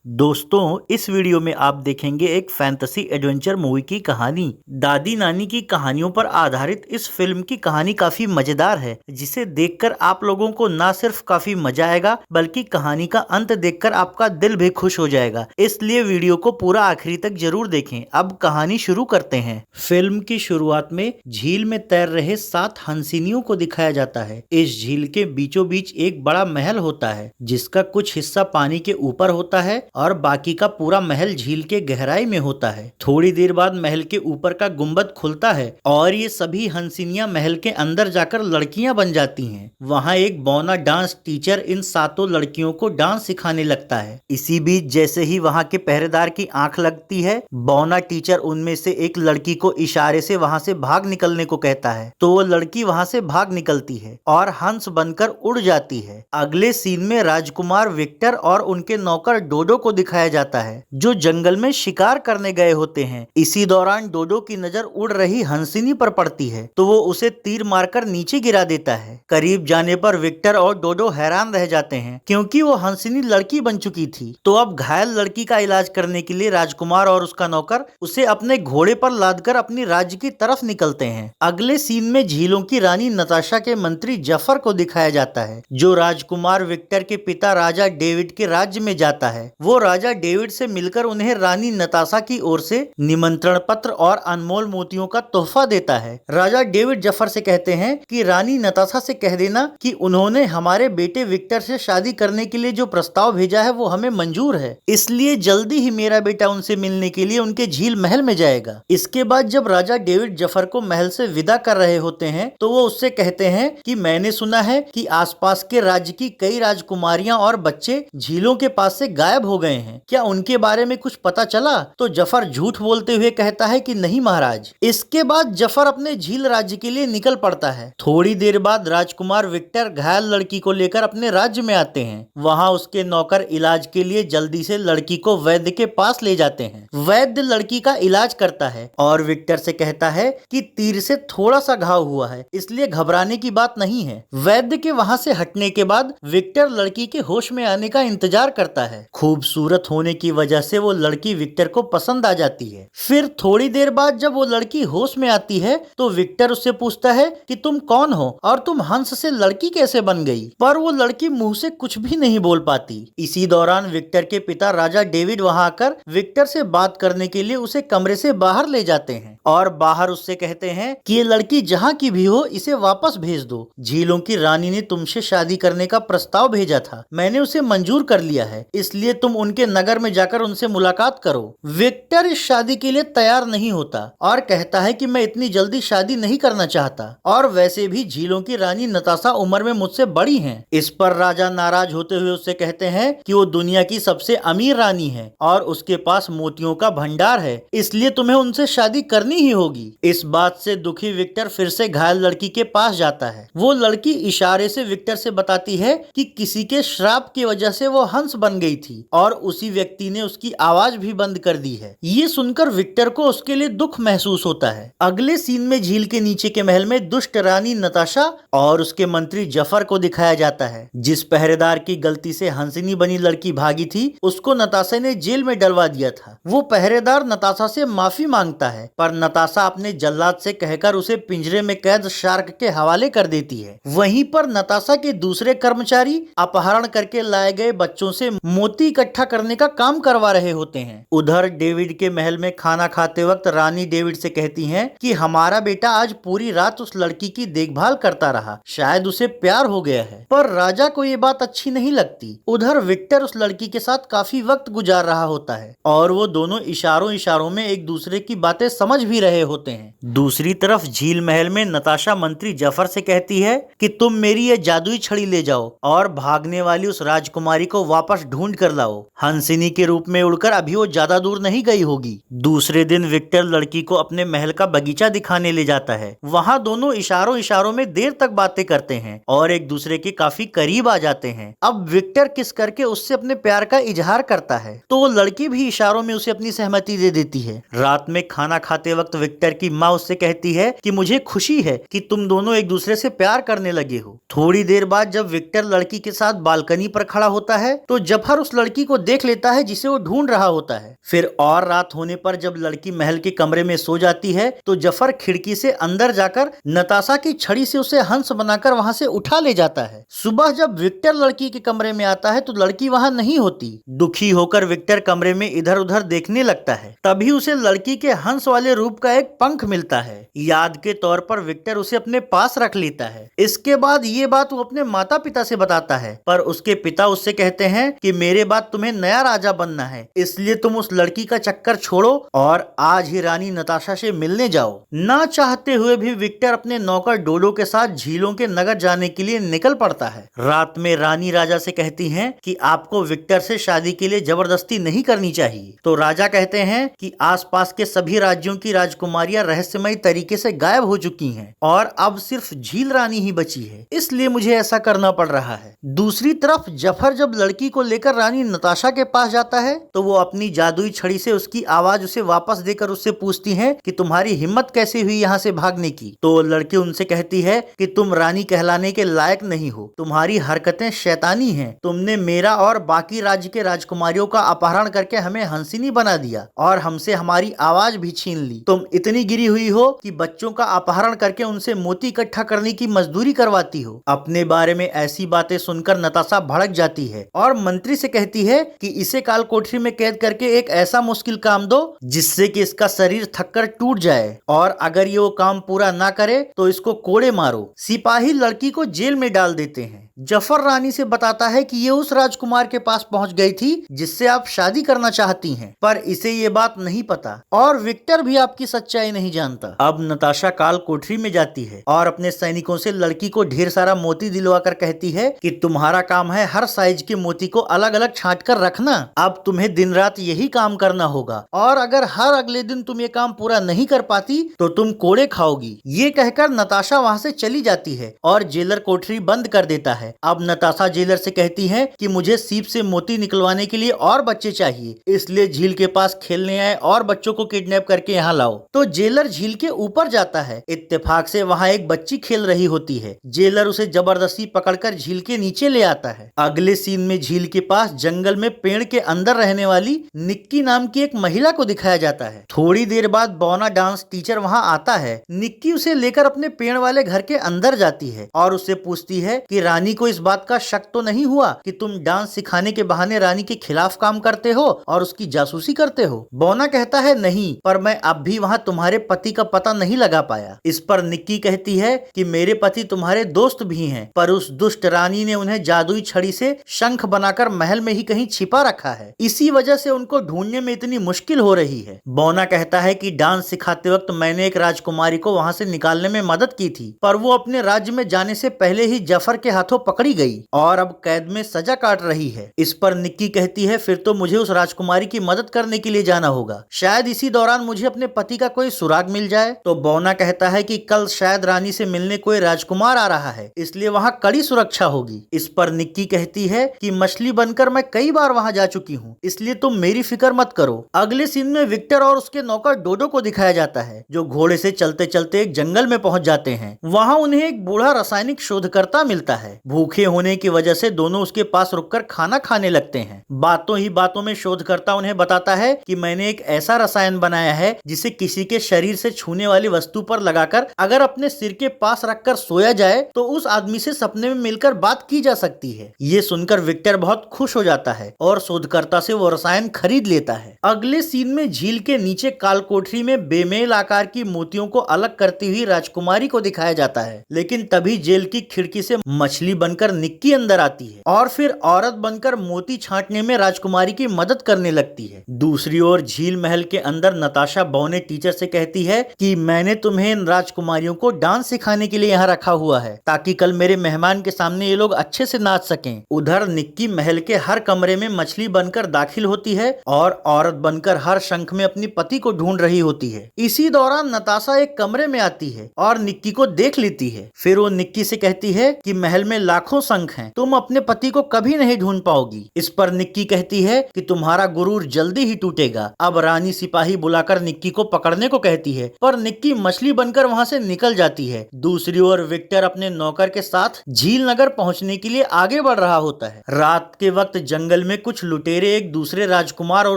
दोस्तों, इस वीडियो में आप देखेंगे एक फैंटेसी एडवेंचर मूवी की कहानी। दादी नानी की कहानियों पर आधारित इस फिल्म की कहानी काफी मजेदार है, जिसे देखकर आप लोगों को न सिर्फ काफी मजा आएगा बल्कि कहानी का अंत देखकर आपका दिल भी खुश हो जाएगा। इसलिए वीडियो को पूरा आखिरी तक जरूर देखें। अब कहानी शुरू करते हैं। फिल्म की शुरुआत में झील में तैर रहे 7 हंसिनियों को दिखाया जाता है। इस झील के बीचों बीच एक बड़ा महल होता है, जिसका कुछ हिस्सा पानी के ऊपर होता है और बाकी का पूरा महल झील के गहराई में होता है। थोड़ी देर बाद महल के ऊपर का गुंबद खुलता है और ये सभी हंसिनियां महल के अंदर जाकर लड़कियां बन जाती हैं। वहाँ एक बौना डांस टीचर इन 7 लड़कियों को डांस सिखाने लगता है। इसी बीच जैसे ही वहाँ के पहरेदार की आंख लगती है, बौना टीचर उनमें से एक लड़की को इशारे से वहाँ से भाग निकलने को कहता है, तो वो लड़की वहाँ से भाग निकलती है और हंस बनकर उड़ जाती है। अगले सीन में राजकुमार विक्टर और उनके नौकर डोडो को दिखाया जाता है, जो जंगल में शिकार करने गए होते हैं। इसी दौरान डोडो की नजर उड़ रही हंसिनी पर पड़ती है, तो वो उसे तीर मारकर नीचे गिरा देता है। करीब जाने पर विक्टर और डोडो हैरान रह जाते हैं, क्योंकि वो हंसिनी लड़की बन चुकी थी। तो अब घायल लड़की का इलाज करने के लिए राजकुमार और उसका नौकर उसे अपने घोड़े पर लादकर अपनी राज्य की तरफ निकलते हैं। अगले सीन में झीलों की रानी नताशा के मंत्री जफर को दिखाया जाता है, जो राजकुमार विक्टर के पिता राजा डेविड के राज्य में जाता है। वो राजा डेविड से मिलकर उन्हें रानी नताशा की ओर से निमंत्रण पत्र और अनमोल मोतियों का तोहफा देता है। राजा डेविड जफर से कहते हैं कि रानी नताशा से कह देना कि उन्होंने हमारे बेटे विक्टर से शादी करने के लिए जो प्रस्ताव भेजा है वो हमें मंजूर है, इसलिए जल्दी ही मेरा बेटा उनसे मिलने के लिए उनके झील महल में जाएगा। इसके बाद जब राजा डेविड जफर को महल से विदा कर रहे होते हैं, तो वो उससे कहते हैं कि मैंने सुना है कि आसपास के राज्य की कई राजकुमारियां और बच्चे झीलों के पास से गायब हो गए हैं, क्या उनके बारे में कुछ पता चला? तो जफर झूठ बोलते हुए कहता है कि नहीं महाराज। इसके बाद जफर अपने झील राज्य के लिए निकल पड़ता है। थोड़ी देर बाद राजकुमार विक्टर घायल लड़की को लेकर अपने राज्य में आते हैं। वहाँ उसके नौकर इलाज के लिए जल्दी से लड़की को वैद्य के पास ले जाते हैं। वैद्य लड़की का इलाज करता है और विक्टर से कहता है कि तीर से थोड़ा सा घाव हुआ है, इसलिए घबराने की बात नहीं है। वैद्य के वहाँ से हटने के बाद विक्टर लड़की के होश में आने का इंतजार करता है। खूबसूरत होने की वजह से वो लड़की विक्टर को पसंद आ जाती है। फिर थोड़ी देर बाद जब वो लड़की होश में आती है, तो विक्टर उससे पूछता है कि तुम कौन हो और तुम हंस से लड़की कैसे बन गई? पर वो लड़की मुंह से कुछ भी नहीं बोल पाती। इसी दौरान विक्टर के पिता राजा डेविड वहां आकर विक्टर से बात करने के लिए उसे कमरे से बाहर ले जाते हैं और बाहर उससे कहते हैं कि ये लड़की जहाँ की भी हो, इसे वापस भेज दो। झीलों की रानी ने तुमसे शादी करने का प्रस्ताव भेजा था, मैंने उसे मंजूर कर लिया है, इसलिए तुम उनके नगर में जाकर उनसे मुलाकात करो। विक्टर इस शादी के लिए तैयार नहीं होता और कहता है कि मैं इतनी जल्दी शादी नहीं करना चाहता, और वैसे भी झीलों की रानी नताशा उम्र में मुझसे बड़ी हैं। इस पर राजा नाराज होते हुए उससे कहते हैं कि वो दुनिया की सबसे अमीर रानी है और उसके पास मोतियों का भंडार है, इसलिए तुम्हें उनसे शादी करनी ही होगी। इस बात से दुखी विक्टर फिर से घायल लड़की के पास जाता है। वो लड़की इशारे से विक्टर से बताती है कि किसी के श्राप की वजह से वो हंस बन गई थी और उसी व्यक्ति ने उसकी आवाज भी बंद कर दी है। ये सुनकर विक्टर को उसके लिए दुख महसूस होता है। अगले सीन में झील के नीचे के महल में दुष्ट रानी नताशा और उसके मंत्री जफर को दिखाया जाता है। जिस पहरेदार की गलती से हंसिनी बनी लड़की भागी थी, उसको नताशा ने जेल में डलवा दिया था। वो पहरेदार नताशा से माफी मांगता है, पर नताशा अपने जल्लाद से कहकर उसे पिंजरे में कैद शार्क के हवाले कर देती है। वहीं पर नताशा के दूसरे कर्मचारी अपहरण करके लाए गए बच्चों से मोती इकट्ठा करने का काम करवा रहे होते हैं। उधर डेविड के महल में खाना खाते वक्त रानी डेविड से कहती हैं कि हमारा बेटा आज पूरी रात उस लड़की की देखभाल करता रहा, शायद उसे प्यार हो गया है। पर राजा को ये बात अच्छी नहीं लगती। उधर विक्टर उस लड़की के साथ काफी वक्त गुजार रहा होता है और वो दोनों इशारों इशारों में एक दूसरे की बातें समझ भी रहे होते हैं। दूसरी तरफ झील महल में नताशा मंत्री जफर से कहती है कि तुम मेरी ये जादुई छड़ी ले जाओ और भागने वाली उस राजकुमारी को वापस ढूंढ कर लाओ। हंसिनी के रूप में उड़कर अभी वो ज्यादा दूर नहीं गई होगी। दूसरे दिन विक्टर लड़की को अपने महल का बगीचा दिखाने ले जाता है। वहाँ दोनों इशारों इशारों में देर तक बातें करते हैं और एक दूसरे के काफी करीब आ जाते हैं। अब विक्टर किस करके उससे अपने प्यार का इजहार करता है, तो वो लड़की भी इशारों में उसे अपनी सहमति दे देती है। रात में खाना खाते वक्त विक्टर की माँ उससे कहती है कि मुझे खुशी है कि तुम दोनों एक दूसरे से प्यार करने लगे हो। थोड़ी देर बाद जब विक्टर लड़की के साथ बालकनी पर खड़ा होता है, तो जफर उस लड़की को को देख लेता है जिसे वो ढूंढ रहा होता है। फिर और रात होने पर जब लड़की महल के कमरे में सो जाती है तो जफर खिड़की से अंदर जाकर नताशा की छड़ी से उसे हंस बनाकर वहां से उठा ले जाता है। सुबह जब विक्टर लड़की के कमरे में आता है तो लड़की वहां नहीं होती। दुखी होकर विक्टर कमरे में इधर उधर देखने लगता है। तभी उसे लड़की के हंस वाले रूप का एक पंख मिलता है। याद के तौर पर विक्टर उसे अपने पास रख लेता है। इसके बाद ये बात वो अपने माता पिता से बताता है, पर उसके पिता उससे कहते हैं कि मेरे बाद तुम्हें नया राजा बनना है, इसलिए तुम उस लड़की का चक्कर छोड़ो और आज ही रानी नताशा से मिलने जाओ। ना चाहते हुए भी विक्टर अपने नौकर डोडो के साथ झीलों के नगर जाने के लिए निकल पड़ता है। रात में रानी राजा से कहती हैं कि आपको विक्टर से शादी के लिए जबरदस्ती नहीं करनी चाहिए। तो राजा कहते हैं कि आसपास के सभी राज्यों की राजकुमारियां रहस्यमय तरीके से गायब हो चुकी हैं और अब सिर्फ झील रानी ही बची है, इसलिए मुझे ऐसा करना पड़ रहा है। दूसरी तरफ जफर जब लड़की को लेकर रानी नताशा के पास जाता है तो वो अपनी जादुई छड़ी से उसकी आवाज उसे वापस देकर उससे पूछती है कि तुम्हारी हिम्मत कैसे हुई यहाँ से भागने की। तो लड़की उनसे कहती है कि तुम रानी कहलाने के लायक नहीं हो, तुम्हारी हरकतें शैतानी हैं, तुमने मेरा और बाकी राज्य के राजकुमारियों का अपहरण करके हमें हंसिनी बना दिया और हमसे हमारी आवाज भी छीन ली। तुम इतनी गिरी हुई हो कि बच्चों का अपहरण करके उनसे मोती इकट्ठा करने की मजदूरी करवाती हो। अपने बारे में ऐसी बातें सुनकर नताशा भड़क जाती है और मंत्री से कहती है कि इसे काल कोठरी में कैद करके एक ऐसा मुश्किल काम दो जिससे कि इसका शरीर थककर टूट जाए, और अगर ये वो काम पूरा ना करे तो इसको कोड़े मारो। सिपाही लड़की को जेल में डाल देते हैं। जफर रानी से बताता है कि ये उस राजकुमार के पास पहुंच गई थी जिससे आप शादी करना चाहती हैं, पर इसे ये बात नहीं पता और विक्टर भी आपकी सच्चाई नहीं जानता। अब नताशा काल कोठरी में जाती है और अपने सैनिकों से लड़की को ढेर सारा मोती दिलवाकर कहती है कि तुम्हारा काम है हर साइज के मोती को अलग अलग छांट कर रखना। अब तुम्हें दिन रात यही काम करना होगा और अगर हर अगले दिन तुम ये काम पूरा नहीं कर पाती तो तुम कोड़े खाओगी। ये कहकर नताशा वहाँ से चली जाती है और जेलर कोठरी बंद कर देता है। अब नताशा जेलर से कहती है कि मुझे सीप से मोती निकलवाने के लिए और बच्चे चाहिए, इसलिए झील के पास खेलने आए और बच्चों को किडनैप करके यहाँ लाओ। तो जेलर झील के ऊपर जाता है। इत्तेफाक से वहाँ एक बच्ची खेल रही होती है। जेलर उसे जबरदस्ती पकड़कर झील के नीचे ले आता है। अगले सीन में झील के पास जंगल में पेड़ के अंदर रहने वाली निक्की नाम की एक महिला को दिखाया जाता है। थोड़ी देर बाद बौना डांस टीचर वहाँ आता है। निक्की उसे लेकर अपने पेड़ वाले घर के अंदर जाती है और उससे पूछती है कि रानी को इस बात का शक तो नहीं हुआ कि तुम डांस सिखाने के बहाने रानी के खिलाफ काम करते हो और उसकी जासूसी करते हो। बौना कहता है नहीं, पर मैं अब भी वहाँ तुम्हारे पति का पता नहीं लगा पाया। इस पर निक्की कहती है कि मेरे पति तुम्हारे दोस्त भी हैं, पर उस दुष्ट रानी ने उन्हें जादुई छड़ी से शंख बनाकर महल में ही कहीं छिपा रखा है, इसी वजह से उनको ढूंढने में इतनी मुश्किल हो रही है। बौना कहता है कि डांस सिखाते वक्त मैंने एक राजकुमारी को वहाँ से निकालने में मदद की थी, पर वो अपने राज्य में जाने से पहले ही जफर के हाथों पकड़ी गई और अब कैद में सजा काट रही है। इस पर निक्की कहती है फिर तो मुझे उस राजकुमारी की मदद करने के लिए जाना होगा, शायद इसी दौरान मुझे अपने पति का कोई सुराग मिल जाए। तो बौना कहता है कि कल शायद रानी से मिलने कोई राजकुमार आ रहा है, इसलिए वहाँ कड़ी सुरक्षा होगी। इस पर निक्की कहती है कि मछली बनकर मैं कई बार वहाँ जा चुकी हूँ, इसलिए तुम मेरी फिक्र मत करो। अगले सीन में विक्टर और उसके नौकर डोडो को दिखाया जाता है जो घोड़े से चलते चलते एक जंगल में पहुंच जाते हैं। वहाँ उन्हें एक बूढ़ा रासायनिक शोधकर्ता मिलता है। भूखे होने की वजह से दोनों उसके पास रुककर खाना खाने लगते हैं। बातों ही बातों में शोधकर्ता उन्हें बताता है कि मैंने एक ऐसा रसायन बनाया है जिसे किसी के शरीर से छूने वाली वस्तु पर लगाकर अगर अपने सिर के पास रखकर सोया जाए तो उस आदमी से सपने में मिलकर बात की जा सकती है। ये सुनकर विक्टर बहुत खुश हो जाता है और शोधकर्ता से वो रसायन खरीद लेता है। अगले सीन में झील के नीचे कालकोठरी में बेमेल आकार की मोतियों को अलग करती हुई राजकुमारी को दिखाया जाता है, लेकिन तभी जेल की खिड़की से मछली बनकर निक्की अंदर आती है और फिर औरत बनकर मोती छांटने में राजकुमारी की मदद करने लगती है। दूसरी ओर झील महल के अंदर नताशा बौने टीचर से कहती है कि मैंने तुम्हें इन राजकुमारियों को डांस सिखाने के लिए यहाँ रखा हुआ है ताकि कल मेरे मेहमान के सामने ये लोग अच्छे से नाच सकें। उधर निक्की महल के हर कमरे में मछली बनकर दाखिल होती है और औरत बनकर हर शंख में अपनी पति को ढूंढ रही होती है। इसी दौरान नताशा एक कमरे में आती है और निक्की को देख लेती है। फिर वो निक्की से कहती है कि महल में लाखों शंख हैं, तुम अपने पति को कभी नहीं ढूंढ पाओगी। इस पर निक्की कहती है कि तुम्हारा गुरूर जल्दी ही टूटेगा। अब रानी सिपाही बुलाकर निक्की को पकड़ने को कहती है, पर निक्की मछली बनकर वहाँ से निकल जाती है। दूसरी ओर विक्टर अपने नौकर के साथ झील नगर पहुँचने के लिए आगे बढ़ रहा होता है। रात के वक्त जंगल में कुछ लुटेरे एक दूसरे राजकुमार और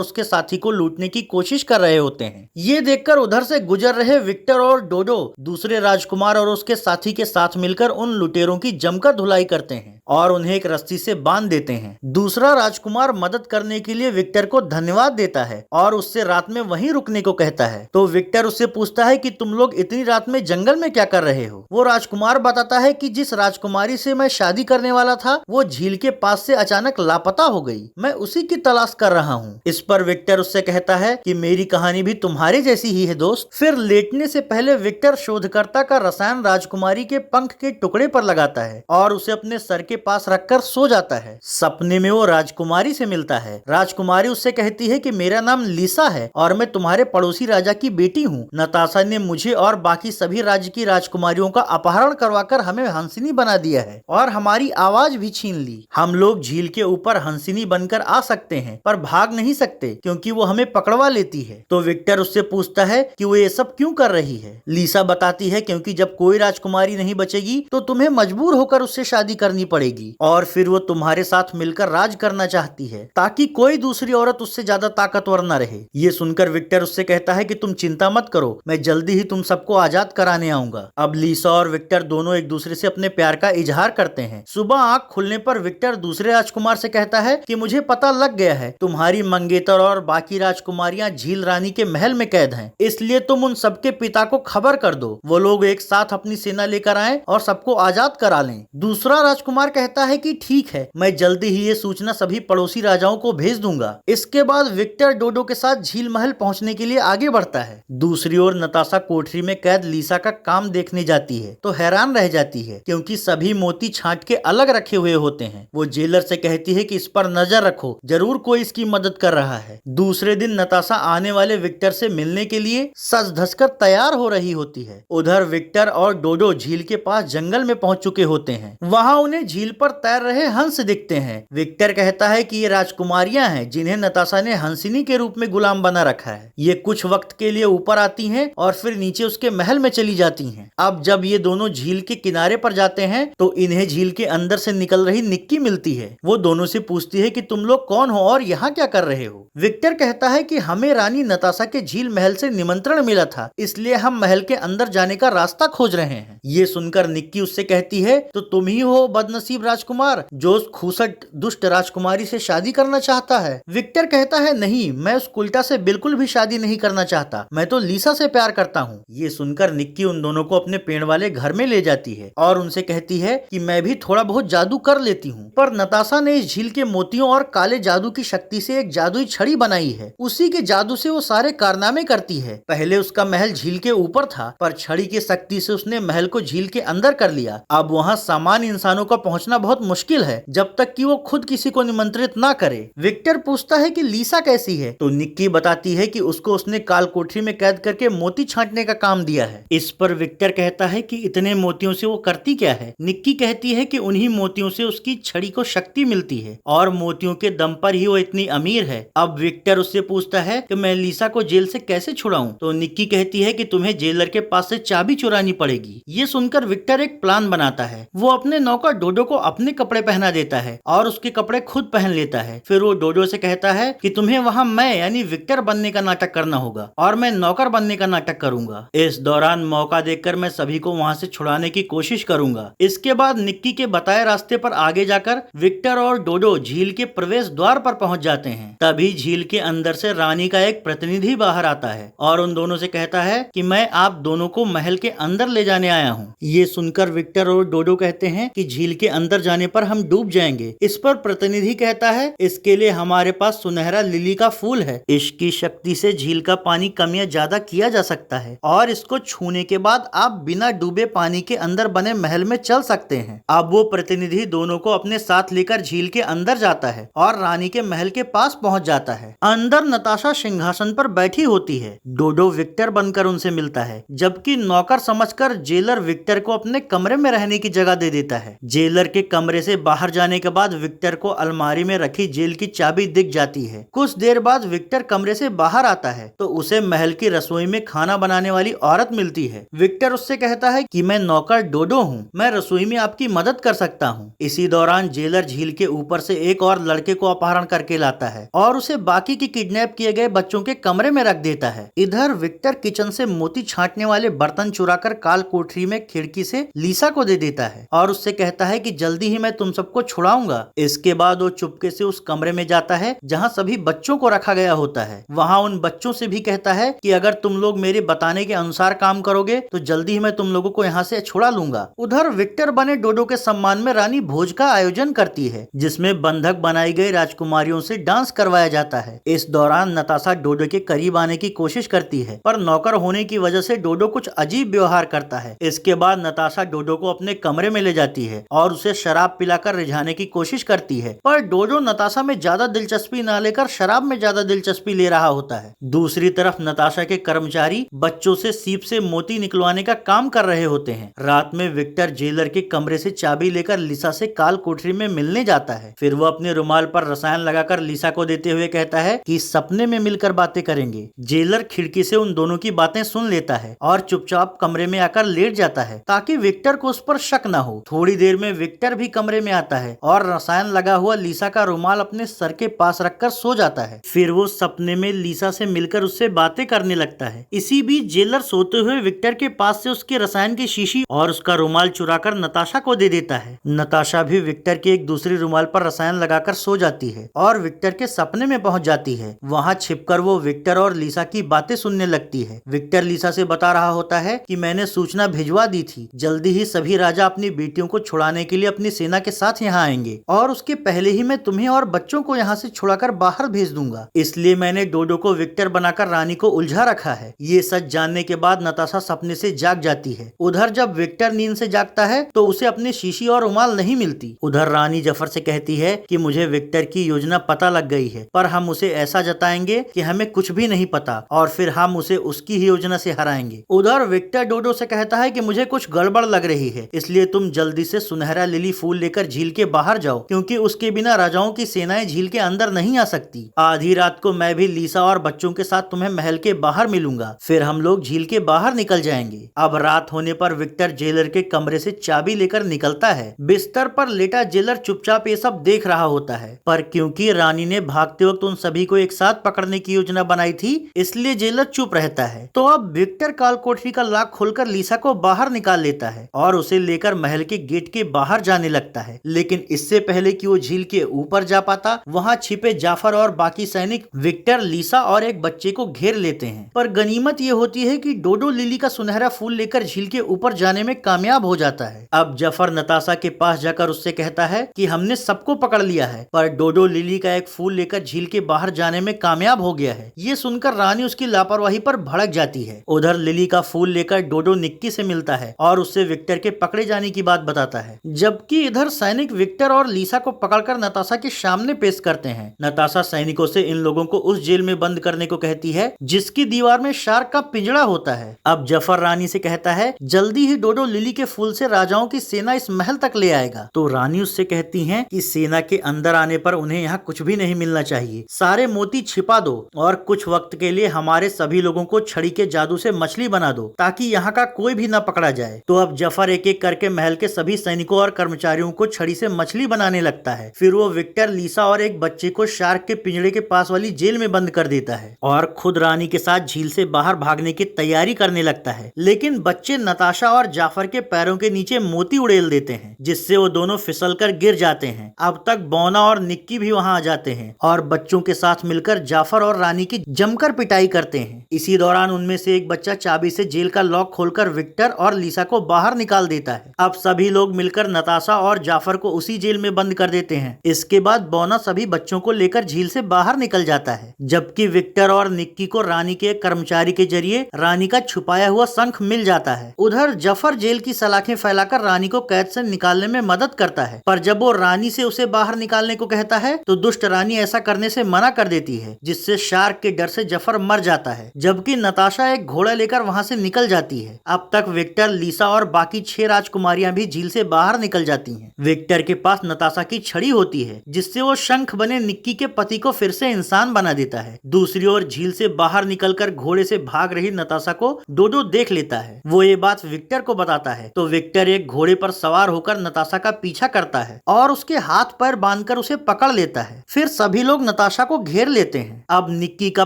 उसके साथी को लूटने की कोशिश कर रहे होते हैं। ये देखकर उधर से गुजर रहे विक्टर और डोडो दूसरे राजकुमार और उसके साथी के साथ मिलकर उन लुटेरों की जमकर धुलाई करते हैं और उन्हें एक रस्सी से बांध देते हैं। दूसरा राजकुमार मदद करने के लिए विक्टर को धन्यवाद देता है और उससे रात में वहीं रुकने को कहता है। तो विक्टर उससे पूछता है कि तुम लोग इतनी रात में जंगल में क्या कर रहे हो। वो राजकुमार बताता है कि जिस राजकुमारी से मैं शादी करने वाला था वो झील के पास से अचानक लापता हो गई, मैं उसी की तलाश कर रहा हूँ। इस पर विक्टर उससे कहता है कि मेरी कहानी भी तुम्हारे जैसी ही है दोस्त। फिर लेटने से पहले विक्टर शोधकर्ता का रसायन राजकुमारी के पंख के टुकड़े पर लगाता है और उसे अपने सर के पास रखकर सो जाता है। सपने में वो राजकुमारी से मिलता है। राजकुमारी उससे कहती है कि मेरा नाम लीसा है और मैं तुम्हारे पड़ोसी राजा की बेटी हूँ। नताशा ने मुझे और बाकी सभी राज्य की राजकुमारियों का अपहरण करवाकर हमें हंसिनी बना दिया है और हमारी आवाज भी छीन ली। हम लोग झील के ऊपर हंसिनी बनकर आ सकते हैं पर भाग नहीं सकते क्योंकि वो हमें पकड़वा लेती है। तो विक्टर उससे पूछता है कि वो ये सब क्यों कर रही है। लीसा बताती है क्योंकि जब कोई राजकुमारी नहीं बचेगी तो तुम्हें मजबूर होकर उससे शादी करनी पड़ेगी और फिर वो तुम्हारे साथ मिलकर राज करना चाहती है ताकि कोई दूसरी औरत उससे ज्यादा ताकतवर न रहे। ये सुनकर विक्टर उससे कहता है कि तुम चिंता मत करो, मैं जल्दी ही तुम सबको आजाद कराने आऊंगा। अब लीसा और विक्टर दोनों एक दूसरे से अपने प्यार का इजहार करते हैं। सुबह आंख खुलने पर विक्टर दूसरे राजकुमार से कहता है कि मुझे पता लग गया है तुम्हारी मंगेतर और बाकी राजकुमारियां झील रानी के महल में कैद हैं, इसलिए तुम उन सबके पिता को खबर कर दो, वो लोग एक साथ अपनी सेना लेकर आए और सबको आजाद करा लें। दूसरा राजकुमार कहता है कि ठीक है, मैं जल्दी ही ये सूचना सभी पड़ोसी राजाओं को भेज दूंगा। इसके बाद विक्टर डोडो के साथ झील महल पहुंचने के लिए आगे बढ़ता है। दूसरी ओर नताशा कोठरी में कैद लीसा का काम देखने जाती है तो हैरान रह जाती है क्योंकि सभी मोती छांट के अलग रखे हुए होते हैं। वो जेलर से कहती है कि इस पर नजर रखो, जरूर कोई इसकी मदद कर रहा है। दूसरे दिन नताशा आने वाले विक्टर से मिलने के लिए सज धज कर तैयार हो रही होती है। उधर विक्टर और डोडो झील के पास जंगल में पहुंच चुके होते हैं। वहां उन्हें झील पर तैर रहे हंस दिखते हैं। विक्टर कहता है कि ये राजकुमारियां हैं जिन्हें नताशा ने हंसिनी के रूप में गुलाम बना रखा है। ये कुछ वक्त के लिए ऊपर आती हैं और फिर नीचे उसके महल में चली जाती हैं। अब जब ये दोनों झील के किनारे पर जाते हैं तो इन्हें झील के अंदर से निकल रही निक्की मिलती है। वो दोनों से पूछती है कि तुम लोग कौन हो और यहाँ क्या कर रहे हो। विक्टर कहता है कि हमें रानी नताशा के झील महल से निमंत्रण मिला था, इसलिए हम महल के अंदर जाने का रास्ता खोज रहे हैं। ये सुनकर निक्की उससे कहती है तो तुम ही हो बदनसीब राजकुमार जो उस खूसट दुष्ट राजकुमारी से शादी करना चाहता है। विक्टर कहता है नहीं, मैं उस कुल्टा से बिल्कुल भी शादी नहीं करना चाहता, मैं तो लीसा से प्यार करता हूँ। ये सुनकर निक्की उन दोनों को अपने पेड़ वाले घर में ले जाती है और उनसे कहती है कि मैं भी थोड़ा बहुत जादू कर लेती हूँ। पर नताशा ने इस झील के मोतियों और काले जादू की शक्ति से एक जादुई छड़ी बनाई है, उसी के जादू से वो सारे कारनामे करती है। पहले उसका महल झील के ऊपर था पर छड़ी की शक्ति से उसने महल को झील के अंदर कर लिया। अब वहाँ सामान्य इंसानों का पहुँचना बहुत मुश्किल है जब तक कि वो खुद किसी को निमंत्रित ना करे। विक्टर पूछता है कि लीसा कैसी है तो निक्की बताती है कि उसको उसने काल कोठरी में कैद करके मोती छांटने का काम दिया है। इस पर विक्टर कहता है कि इतने मोतियों से वो करती क्या है। निक्की कहती है कि उन्हीं मोतियों से उसकी छड़ी को शक्ति मिलती है और मोतियों के दम पर ही वो इतनी अमीर है। अब विक्टर उससे पूछता है कि मैं लीसा को जेल से कैसे छुड़ाऊं तो निक्की कहती है कि तुम्हें जेलर के पास से चाबी चुरानी पड़ेगी। ये सुनकर विक्टर एक प्लान बनाता है। वो अपने नौकर डोडो को अपने कपड़े पहना देता है और उसके कपड़े खुद पहन लेता है। फिर वो डोडो से कहता है कि तुम्हें वहाँ मैं यानी विक्टर बनने का नाटक करना होगा और मैं नौकर बनने का नाटक करूंगा। इस दौरान मौका देखकर मैं सभी को वहाँ से छुड़ाने की कोशिश करूंगा। इसके बाद निक्की के बताए रास्ते पर आगे जाकर विक्टर और डोडो झील के प्रवेश द्वार पर पहुंच जाते हैं। तभी झील के अंदर से रानी का एक प्रतिनिधि बाहर आता है और उन दोनों से कहता है कि मैं आप दोनों को महल के अंदर ले जाने आया हूँ। ये सुनकर विक्टर और डोडो कहते हैं कि झील के अंदर जाने पर हम डूब जाएंगे। इस पर प्रतिनिधि कहता है इसके लिए हमारे पास सुनहरा लिली का फूल है, इसकी शक्ति से झील का पानी कम या ज्यादा किया जा सकता है और इसको छूने के बाद आप बिना डूबे पानी के अंदर बने महल में चल सकते हैं। अब वो प्रतिनिधि दोनों को अपने साथ लेकर झील के अंदर जाता है और रानी के महल के पास पहुंच जाता है। अंदर नताशा सिंहासन पर बैठी होती है। डोडो विक्टर बनकर उनसे मिलता है जबकि नौकर समझकर जेलर विक्टर को अपने कमरे में रहने की जगह दे देता है। जेलर के कमरे से बाहर जाने के बाद विक्टर को अलमारी में रखी जेल की चाबी दिख जाती है। कुछ देर बाद विक्टर कमरे से बाहर आता है तो उसे महल की रसोई में खाना बनाने वाली औरत मिलती है। विक्टर उससे कहता है कि मैं नौकर डोडो हूँ, मैं रसोई में आपकी मदद कर सकता हूँ। इसी दौरान जेलर झील के ऊपर से एक और लड़के को अपहरण करके लाता है और उसे बाकी की किडनैप किए गए बच्चों के कमरे में रख देता है। इधर विक्टर किचन से मोती छांटने वाले बर्तन चुराकर काल कोठरी में खिड़की से लीसा को दे देता है और उससे कहता है कि जल्दी ही मैं तुम सबको छुड़ाऊंगा। इसके बाद वो चुपके से उस कमरे में जाता है जहां सभी बच्चों को रखा गया होता है। वहां उन बच्चों से भी कहता है कि अगर तुम लोग मेरे बताने के अनुसार काम करोगे तो जल्दी ही मैं तुम लोगों को यहाँ से छुड़ा लूंगा। उधर विक्टर बने डोडो के सम्मान में रानी भोज का आयोजन करती है जिसमें बंधक बनाई गई राजकुमारियों से डांस करवाया जाता है। इस दौरान नताशा डोडो के करीब आने की कोशिश करती है पर नौकर होने की वजह से डोडो कुछ अजीब व्यवहार करता है। इसके बाद नताशा डोडो को अपने कमरे में ले जाती है और उसे शराब पिलाकर रिझाने की कोशिश करती है पर डोडो नताशा में ज्यादा दिलचस्पी न लेकर शराब में ज्यादा दिलचस्पी ले रहा होता है। दूसरी तरफ नताशा के कर्मचारी बच्चों से सीप से मोती निकलवाने का काम कर रहे होते हैं। रात में विक्टर जेलर के कमरे से चाबी लेकर लिसा से काल कोठरी में मिलने जाता है। फिर वो अपने रुमाल पर रसायन लगाकर लिसा को देते हुए कहता है कि सपने में मिलकर बातें करेंगे। जेलर खिड़की से उन दोनों की बातें सुन लेता है और चुपचाप कमरे में आकर लेट जाता है ताकि विक्टर को उस पर शक न हो। थोड़ी देर में विक्टर भी कमरे में आता है और रसायन लगा हुआ लिसा का रुमाल अपने सर के पास रखकर सो जाता है। फिर वो सपने में लिसा से मिलकर उससे बातें करने लगता है। इसी बीच जेलर सोते हुए विक्टर के पास से उसके रसायन की शीशी और उसका रुमाल चुराकर नताशा को दे देता है। नताशा भी विक्टर के एक दूसरे रुमाल पर रसायन लगाकर सो जाती है और विक्टर के सपने में पहुंच जाती है। वहां छिपकर वो विक्टर और लिसा की बातें सुनने लगती है। विक्टर लिसा से बता रहा होता है कि मैंने सूचना भिजवा दी थी, जल्दी ही सभी राजा अपनी बेटियों को छुड़ाने के लिए अपनी सेना के साथ यहाँ आएंगे और उसके पहले ही मैं तुम्हें और बच्चों को यहाँ से छुड़ाकर बाहर भेज दूंगा। इसलिए मैंने डोडो को विक्टर बनाकर रानी को उलझा रखा है। ये सच जानने के बाद नताशा सपने से जाग जाती है। उधर जब विक्टर नींद से जागता है तो उसे अपनी शीशी और रुमाल नहीं मिलती। उधर रानी जफर से कहती है कि मुझे विक्टर की योजना पता लग गई है पर हम उसे ऐसा जताएंगे कि हमें कुछ भी नहीं पता और फिर हम उसे उसकी ही योजना से हराएंगे। उधर विक्टर डोडो से कहता है कि मुझे कुछ गड़बड़ लग रही है, इसलिए तुम जल्दी से सुनहरा लिली फूल लेकर झील के बाहर जाओ क्योंकि उसके बिना राजाओं की सेनाएं झील के अंदर नहीं आ सकती। आधी रात को मैं भी लिसा और बच्चों के साथ तुम्हें महल के बाहर मिलूंगा, फिर हम लोग झील के बाहर निकल जाएंगे। अब रात होने पर विक्टर जेलर के कमरे से चाबी लेकर निकलता है। बिस्तर पर लेटा जेलर चुपचाप ये सब देख रहा होता है पर क्योंकि रानी ने भागते वक्त उन सभी को एक साथ पकड़ने की योजना बनाई थी इसलिए जेलर चुप रहता है। तो अब विक्टर काल कोठरी का लॉक खोलकर लिसा को बाहर निकाल लेता है और उसे लेकर महल के गेट के बाहर जाने लगता है। लेकिन इससे पहले कि वो झील के ऊपर जा पाता वहाँ छिपे जाफर और बाकी सैनिक विक्टर, लिसा और एक बच्चे को घेर लेते हैं। पर गनीमत ये होती है कि डोडो लिली का सुनहरा फूल लेकर झील के ऊपर जाने में कामयाब हो जाता है। अब जफर नताशा के पास जाकर उससे कहता है कि हमने सबको पकड़ लिया है पर डोडो लिली का एक फूल लेकर झील के बाहर जाने में कामयाब हो गया है। ये सुनकर रानी उसकी लापरवाही पर भड़क जाती है। उधर लिली का फूल लेकर डोडो निक्की से मिलता है और उससे विक्टर के पकड़े जाने की बात बताता है, जबकि इधर सैनिक विक्टर और लिसा को पकड़कर नताशा के सामने पेश करते हैं। नताशा सैनिकों से इन लोगों को उस जेल में बंद करने को कहती है जिसकी दीवार में शार्क का पिंजड़ा होता है। अब जफर रानी से कहता है जल्दी ही डोडो लिली के फूल से राजाओं की सेना इस महल तक ले आएगा। तो रानी उससे कहती है कि सेना के अंदर आने पर उन्हें यहाँ कुछ भी नहीं मिलना चाहिए, सारे मोती छिपा दो और कुछ वक्त के लिए हमारे सभी लोगों को छड़ी के जादू से मछली बना दो ताकि यहाँ का कोई भी न पकड़ा जाए। तो अब जफर एक एक करके महल के सभी सैनिकों और कर्मचारियों को छड़ी से मछली बनाने लगता है। फिर वो विक्टर, लिसा और एक बच्चे को शार्क के पिंजड़े के पास वाली जेल में बंद कर देता है और खुद रानी के साथ झील से बाहर भागने की तैयारी करने लगता है। लेकिन बच्चे नताशा और जाफर के पैरों के नीचे मोती उड़ेल देते हैं जिससे वो दोनों फिसलकर गिर जाते हैं। अब तक बोना और निक्की भी वहां आ जाते हैं और बच्चों के साथ मिलकर जाफर और रानी की जमकर पिटाई करते हैं। इसी दौरान उनमें से एक बच्चा चाबी से जेल का लॉक खोलकर विक्टर और लिसा को बाहर निकाल देता है। अब सभी लोग मिलकर नताशा और जाफर को उसी जेल में बंद कर देते हैं। इसके बाद बोना सभी बच्चों को लेकर झील से बाहर निकल जाता है, जबकि विक्टर और निक्की को रानी के एक कर्मचारी के जरिए रानी का छुपाया हुआ शंख मिल जाता है। उधर जफर जेल की सलाखें फैलाकर रानी को कैद से निकालने में मदद करता है, पर जब वो रानी से उसे बाहर निकालने को कहता है तो दुष्ट रानी ऐसा करने से मना कर देती है, जिससे शार्क के डर से जफर मर जाता है, जबकि नताशा एक घोड़ा लेकर वहां से निकल जाती है। अब तक विक्टर, लिसा और बाकी 6 राजकुमारियां भी झील से बाहर निकल निकल जाती हैं। विक्टर के पास नताशा की छड़ी होती है जिससे वो शंख बने निक्की के पति को फिर से इंसान बना देता है। दूसरी ओर झील से बाहर निकलकर घोड़े से भाग रही नताशा को डोडो देख लेता है। वो ये बात विक्टर को बताता है तो विक्टर एक घोड़े पर सवार होकर नताशा का पीछा करता है और उसके हाथ पैर बांधकर उसे पकड़ लेता है। फिर सभी लोग नताशा को घेर लेते हैं। अब निक्की का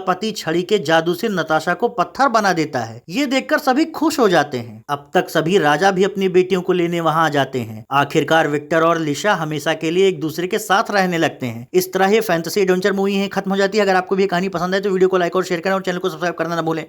पति छड़ी के जादू से नताशा को पत्थर बना देता है। ये देखकर सभी खुश हो जाते हैं। अब तक सभी राजा भी अपनी बेटियों को लेने वहां आ जाते हैं। आखिरकार विक्टर और लिशा हमेशा के लिए एक दूसरे के साथ रहने लगते हैं। इस तरह ये फैंटेसी एडवेंचर मूवी है खत्म हो जाती है। अगर आपको भी कहानी पसंद है तो वीडियो को लाइक और शेयर करें और चैनल को सब्सक्राइब करना ना भूलें।